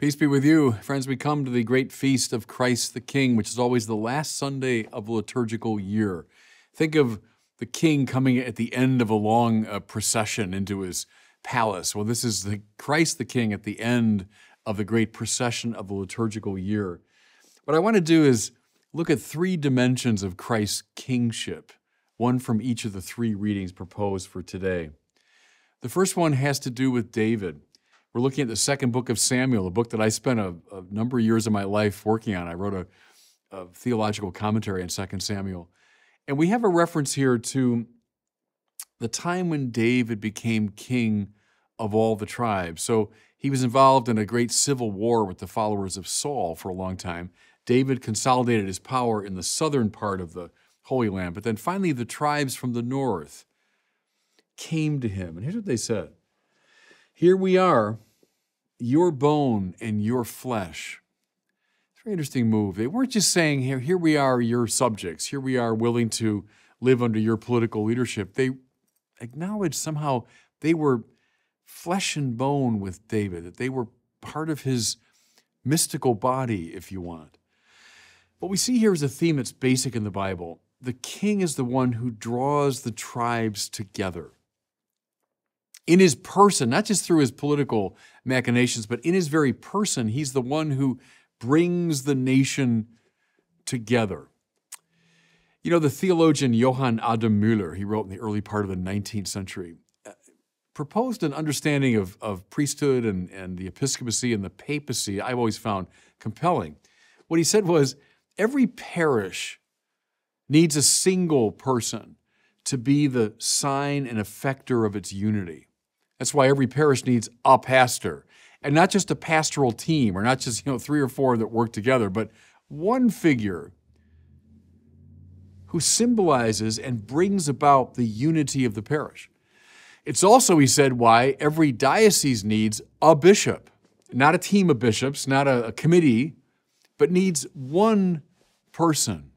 Peace be with you. Friends, we come to the great feast of Christ the King, which is always the last Sunday of the liturgical year. Think of the king coming at the end of a long procession into his palace. Well, this is the Christ the King at the end of the great procession of the liturgical year. What I want to do is look at three dimensions of Christ's kingship, one from each of the three readings proposed for today. The first one has to do with David. We're looking at the second book of Samuel, a book that I spent a number of years of my life working on. I wrote a theological commentary on 2 Samuel. And we have a reference here to the time when David became king of all the tribes. So he was involved in a great civil war with the followers of Saul for a long time. David consolidated his power in the southern part of the Holy Land. But then finally the tribes from the north came to him. And here's what they said. Here we are, your bone and your flesh. It's a very interesting move. They weren't just saying, here we are, your subjects. Here we are willing to live under your political leadership. They acknowledged somehow they were flesh and bone with David, that they were part of his mystical body, if you want. What we see here is a theme that's basic in the Bible. The king is the one who draws the tribes together. In his person, not just through his political machinations, but in his very person, he's the one who brings the nation together. You know, the theologian Johann Adam Müller, he wrote in the early part of the 19th century, proposed an understanding of priesthood and the episcopacy and the papacy I've always found compelling. What he said was, every parish needs a single person to be the sign and effector of its unity. That's why every parish needs a pastor, and not just a pastoral team, or not just 3 or 4 that work together, but one figure who symbolizes and brings about the unity of the parish. It's also, he said, why every diocese needs a bishop, not a team of bishops, not a committee, but needs one person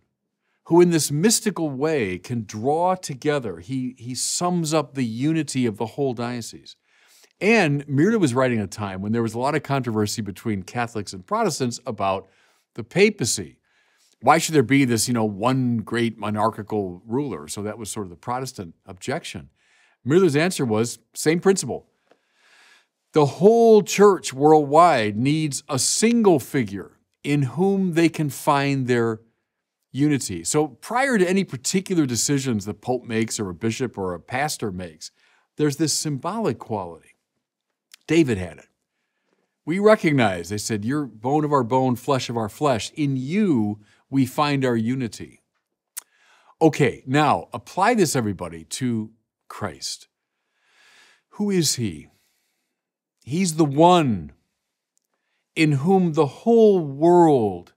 who in this mystical way can draw together. He sums up the unity of the whole diocese. And Müller was writing at a time when there was a lot of controversy between Catholics and Protestants about the papacy. Why should there be this, one great monarchical ruler? So that was sort of the Protestant objection. Müller's answer was, same principle. The whole church worldwide needs a single figure in whom they can find their unity. So prior to any particular decisions the Pope makes or a bishop or a pastor makes, there's this symbolic quality. David had it. We recognize, they said, you're bone of our bone, flesh of our flesh. In you, we find our unity. Okay, now apply this, everybody, to Christ. Who is he? He's the one in whom the whole world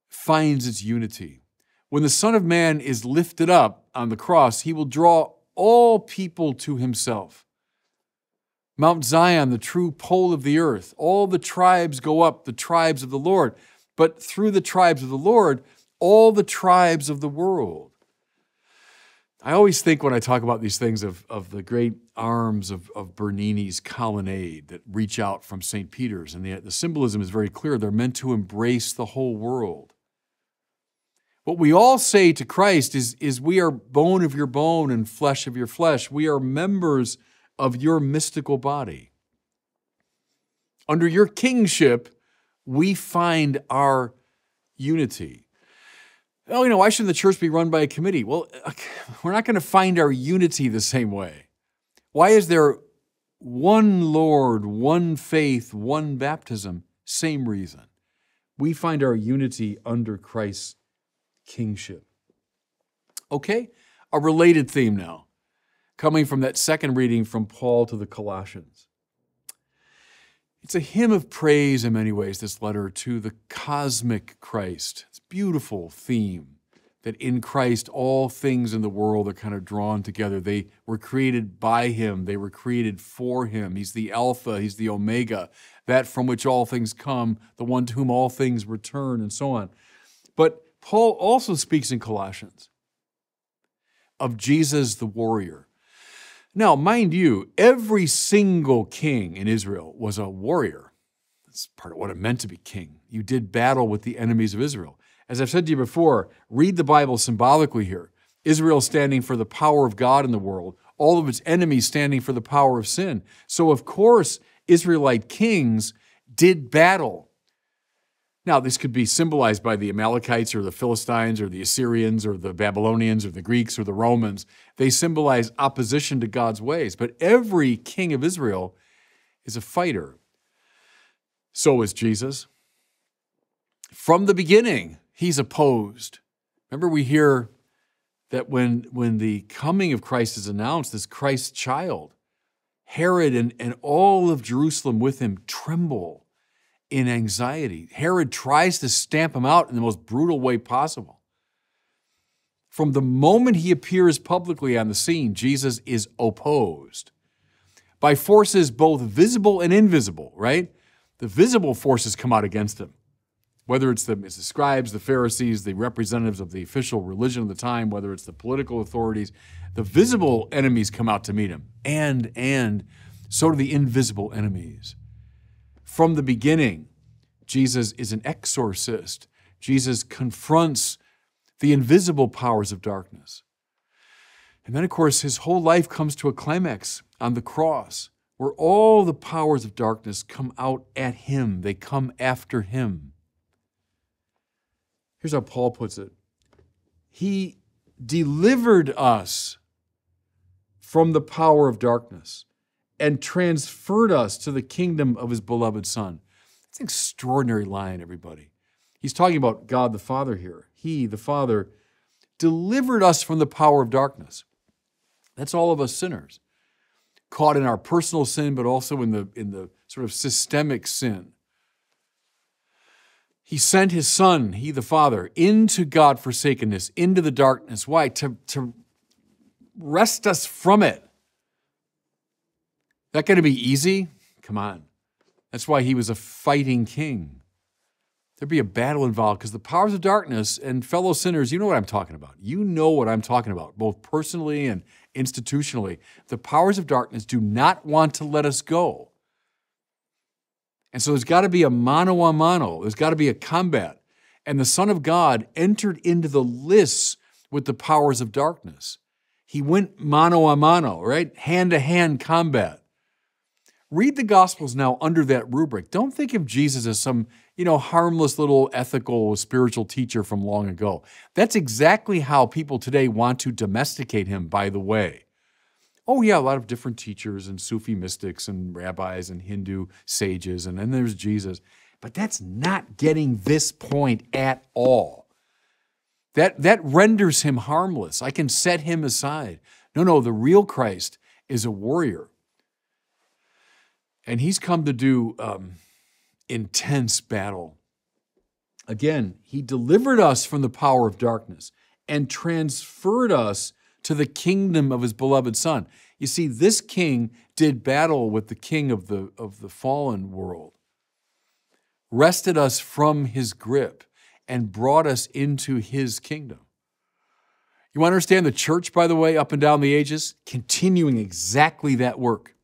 finds its unity. When the Son of Man is lifted up on the cross, he will draw all people to himself. Mount Zion, the true pole of the earth, all the tribes go up, the tribes of the Lord. But through the tribes of the Lord, all the tribes of the world. I always think when I talk about these things of the great arms of Bernini's colonnade that reach out from St. Peter's, and the symbolism is very clear. They're meant to embrace the whole world. What we all say to Christ is we are bone of your bone and flesh of your flesh. We are members of your mystical body. Under your kingship, we find our unity. Oh, why shouldn't the church be run by a committee? Well, we're not going to find our unity the same way. Why is there one Lord, one faith, one baptism? Same reason. We find our unity under Christ's kingship. Okay, a related theme now, coming from that second reading from Paul to the Colossians. It's a hymn of praise in many ways, this letter, to the cosmic Christ. It's a beautiful theme that in Christ all things in the world are kind of drawn together. They were created by him. They were created for him. He's the Alpha. He's the Omega, that from which all things come, the one to whom all things return, and so on. But Paul also speaks in Colossians of Jesus the warrior. Now, mind you, every single king in Israel was a warrior. That's part of what it meant to be king. You did battle with the enemies of Israel. As I've said to you before, read the Bible symbolically here. Israel standing for the power of God in the world, all of its enemies standing for the power of sin. So, of course, Israelite kings did battle. Now, this could be symbolized by the Amalekites or the Philistines or the Assyrians or the Babylonians or the Greeks or the Romans. They symbolize opposition to God's ways. But every king of Israel is a fighter. So is Jesus. From the beginning, he's opposed. Remember, we hear that when the coming of Christ is announced, this Christ child, Herod and all of Jerusalem with him tremble in anxiety. Herod tries to stamp him out in the most brutal way possible. From the moment he appears publicly on the scene, Jesus is opposed by forces both visible and invisible, right? The visible forces come out against him, whether it's the scribes, the Pharisees, the representatives of the official religion of the time, whether it's the political authorities. The visible enemies come out to meet him, and so do the invisible enemies. From the beginning, Jesus is an exorcist. Jesus confronts the invisible powers of darkness. And then, of course, his whole life comes to a climax on the cross, where all the powers of darkness come out at him. They come after him. Here's how Paul puts it. He delivered us from the power of darkness and transferred us to the kingdom of his beloved Son. It's an extraordinary line, everybody. He's talking about God the Father here. He, the Father, delivered us from the power of darkness. That's all of us sinners, caught in our personal sin, but also in the sort of systemic sin. He sent his Son, he the Father, into God-forsakenness, into the darkness. Why? To wrest us from it. That going to be easy? Come on. That's why he was a fighting king. There'd be a battle involved because the powers of darkness and fellow sinners, you know what I'm talking about. You know what I'm talking about, both personally and institutionally. The powers of darkness do not want to let us go. And so there's got to be a mano a mano. There's got to be a combat. And the Son of God entered into the lists with the powers of darkness. He went mano a mano, right? Hand-to-hand combat. Read the Gospels now under that rubric. Don't think of Jesus as some, harmless little ethical, spiritual teacher from long ago. That's exactly how people today want to domesticate him, by the way. Oh yeah, a lot of different teachers and Sufi mystics and rabbis and Hindu sages, and then there's Jesus. But that's not getting this point at all. That renders him harmless. I can set him aside. No, the real Christ is a warrior. And he's come to do intense battle. Again, he delivered us from the power of darkness and transferred us to the kingdom of his beloved Son. You see, this king did battle with the king of the fallen world, wrested us from his grip, and brought us into his kingdom. You want to understand the church, by the way, up and down the ages, continuing exactly that work.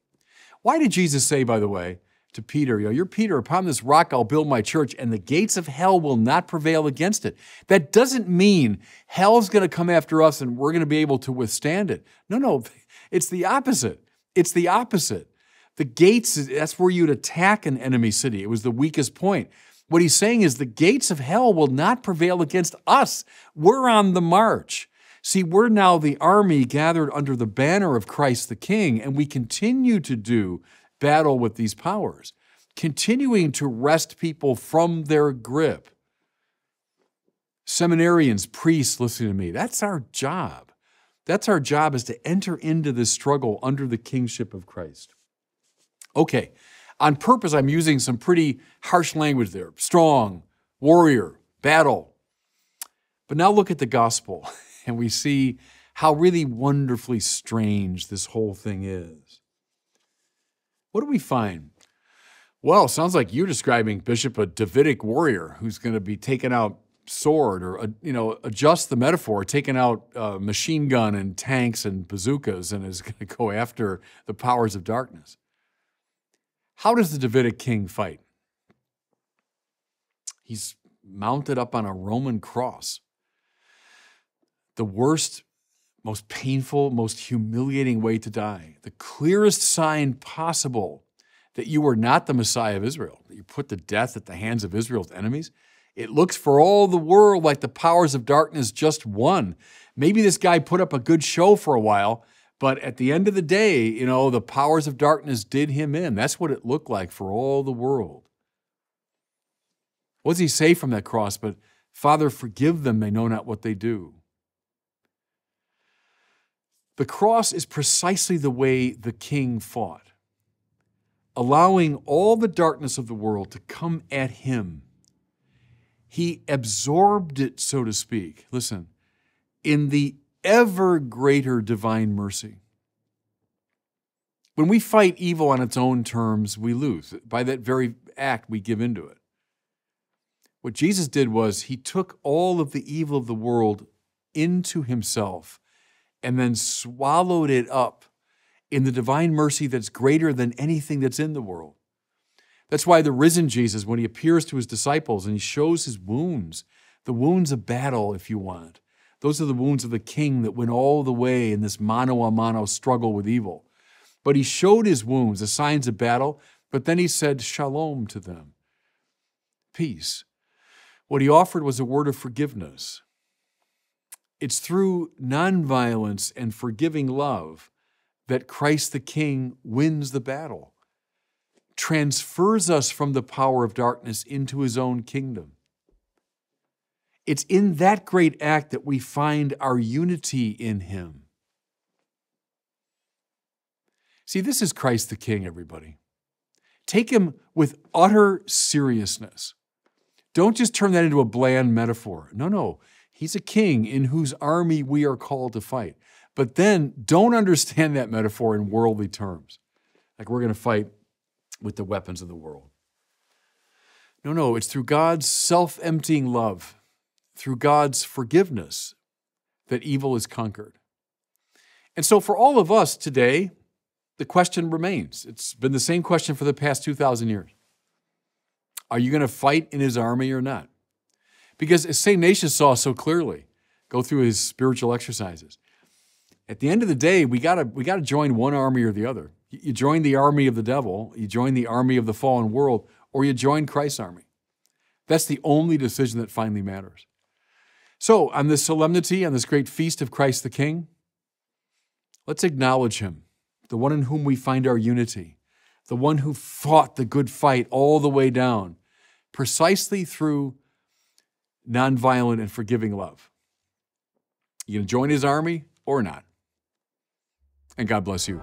Why did Jesus say, by the way, to Peter, you're Peter, upon this rock I'll build my church, and the gates of hell will not prevail against it? That doesn't mean hell's going to come after us and we're going to be able to withstand it. No, it's the opposite. It's the opposite. The gates, that's where you'd attack an enemy city. It was the weakest point. What he's saying is the gates of hell will not prevail against us. We're on the march. See, we're now the army gathered under the banner of Christ the King, and we continue to do battle with these powers, continuing to wrest people from their grip. Seminarians, priests, listen to me. That's our job. That's our job, is to enter into this struggle under the kingship of Christ. Okay, on purpose, I'm using some pretty harsh language there. Strong, warrior, battle. But now look at the gospel, and we see how really wonderfully strange this whole thing is. What do we find? Well, sounds like you're describing, Bishop, a Davidic warrior who's going to be taking out sword, or adjust the metaphor, taking out machine gun and tanks and bazookas, and is going to go after the powers of darkness. How does the Davidic king fight? He's mounted up on a Roman cross. The worst, most painful, most humiliating way to die. The clearest sign possible that you are not the Messiah of Israel, that you put to death at the hands of Israel's enemies. It looks for all the world like the powers of darkness just won. Maybe this guy put up a good show for a while, but at the end of the day, the powers of darkness did him in. That's what it looked like for all the world. What does he say from that cross? But, Father, forgive them, they know not what they do. The cross is precisely the way the king fought, allowing all the darkness of the world to come at him. He absorbed it, so to speak, listen, in the ever greater divine mercy. When we fight evil on its own terms, we lose. By that very act, we give into it. What Jesus did was he took all of the evil of the world into himself and then swallowed it up in the divine mercy that's greater than anything that's in the world. That's why the risen Jesus, when he appears to his disciples and he shows his wounds, the wounds of battle, if you want, those are the wounds of the king that went all the way in this mano-a-mano struggle with evil. But he showed his wounds, the signs of battle, but then he said shalom to them, peace. What he offered was a word of forgiveness. It's through nonviolence and forgiving love that Christ the King wins the battle, transfers us from the power of darkness into his own kingdom. It's in that great act that we find our unity in him. See, this is Christ the King, everybody. Take him with utter seriousness. Don't just turn that into a bland metaphor. No. He's a king in whose army we are called to fight. But then don't understand that metaphor in worldly terms, like we're going to fight with the weapons of the world. No, it's through God's self-emptying love, through God's forgiveness, that evil is conquered. And so for all of us today, the question remains. It's been the same question for the past 2,000 years. Are you going to fight in his army or not? Because as St. Ignatius saw so clearly, go through his spiritual exercises, at the end of the day, we got to join one army or the other. You join the army of the devil, you join the army of the fallen world, or you join Christ's army. That's the only decision that finally matters. So on this solemnity, on this great feast of Christ the King, let's acknowledge him, the one in whom we find our unity, the one who fought the good fight all the way down, precisely through nonviolent and forgiving love. You going to join his army or not? And God bless you.